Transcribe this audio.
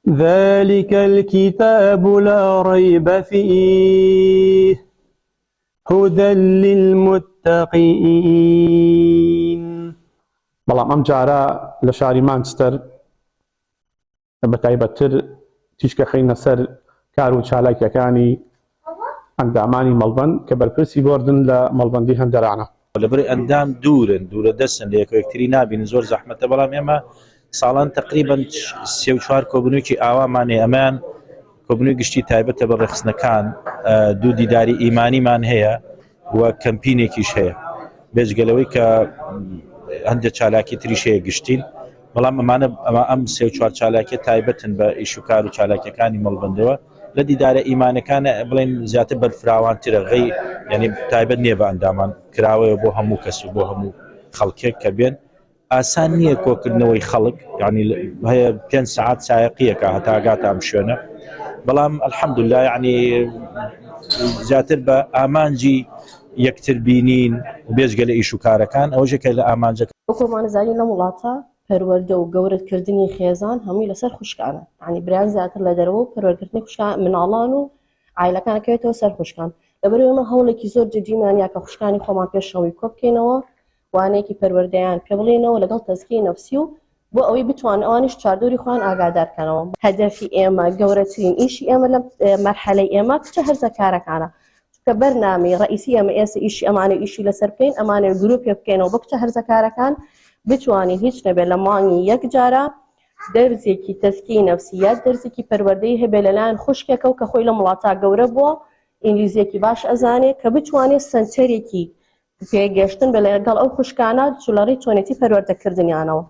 ذلك الكتاب لا ريب فيه هدى للمتقين. بەڵام ئەم جارە لە شاری مانچستەر بەتایبەتتر تیشکە خینە سەر کار و چالاکیەکانی ئەندامانی مەڵبەند کە بەرپرسی بردن لە مەڵبەندی هەندەرانە. لەبەر ئەندام دوورە دەستن لە یەکتری نابین زۆر زەحمەتە، بەڵام ئێمە ساڵان تقریباً 3-4 کۆبنوویکی ئاوامانێ، ئەمان کۆبنووی گشتی تایبەتە بە ڕێخستنەکان، دوو دیداری ئیمانیمان هەیە وە کەمپینێکیش هەیە، بێجگەلەوەی کە هەندێک چالاکی تریش هەیە گشتین، بەڵام ئەمانە ئەم 3-4 چالاکیە تایبەتن بە ئیشوکار و چالاکیەکانی مەڵبەندەوە. لە دیدارە ئیمانەکانە بڵێن زیاتر بەرفراوانترە، غەی ینی تایبەت نییە بە ئەندامان کراوەیە بۆ هەموو کەس و بۆ هەموو خەڵکێک کە بێن. ئاسان نییە کۆکردنەوەی خەڵک، ینی هەیە 5 ساعات سایقیەکە هەتا ئاگاتە ئەم شوێنە، بەڵام ئەلحەمدولیلا ینی زیاتر بە ئامانجی یەکتر بینین و بێجگە لە ئیشوکارەکان ئەوەژێکە لە ئامانجەکە. وەکۆمانزانی لە وڵاتە پەروەردە و گەورەکردنی خێزان هەمووی لەسەر خوشکانە، ینی برایان زیاتر لە دەرەوە و پەروەردکردنی خوشکان مناڵان و عایلەکانەکەوێتەوە سەر خوشکان. لەبەرەوەی ئێمە هەوڵێکی زۆر جدیمان یا کە خوشکانی خۆمان پێشەوەی کۆ بکەینەوە، وانەیەکی پەروەردەیان پێ بڵێنەوە لەگەڵ تەزکیەی نەفسی و بۆ ئەوەی بتوان ئەوانیش چاردۆری خۆیان ئاگادارکەنەوە. هەدەفی ئێمە گەورەترین ئیشی ئێمە لە مەرحەلەی ئێمە کچە هەرزە کارەکانە، کە بەرنامەی ڕئیسی ئێمە ئێستا ئیشی ئەمانە ئیشی لەسەر بکەین، ئەمانە گروپێ بکەینەوە بۆ کچە هەرزە کارەکان بتوانین هیچ نەبێت لە مانگی یەک جارە دەرزێکی تەزکیەی نەفسی یا دەرزێکی پەروەردەی هەبێت لەلایەن خوشکێکە و کە خۆی لە وڵاتە گەورە بووە، ئینگلیزیەکی باش ئەزانێت کە بتوانێت سەنتەرێکی پێگەشتن بە لەگەڵ ئەو خوشکانە چولەڕی چۆنێتی پەروەردەکردنیانەوە.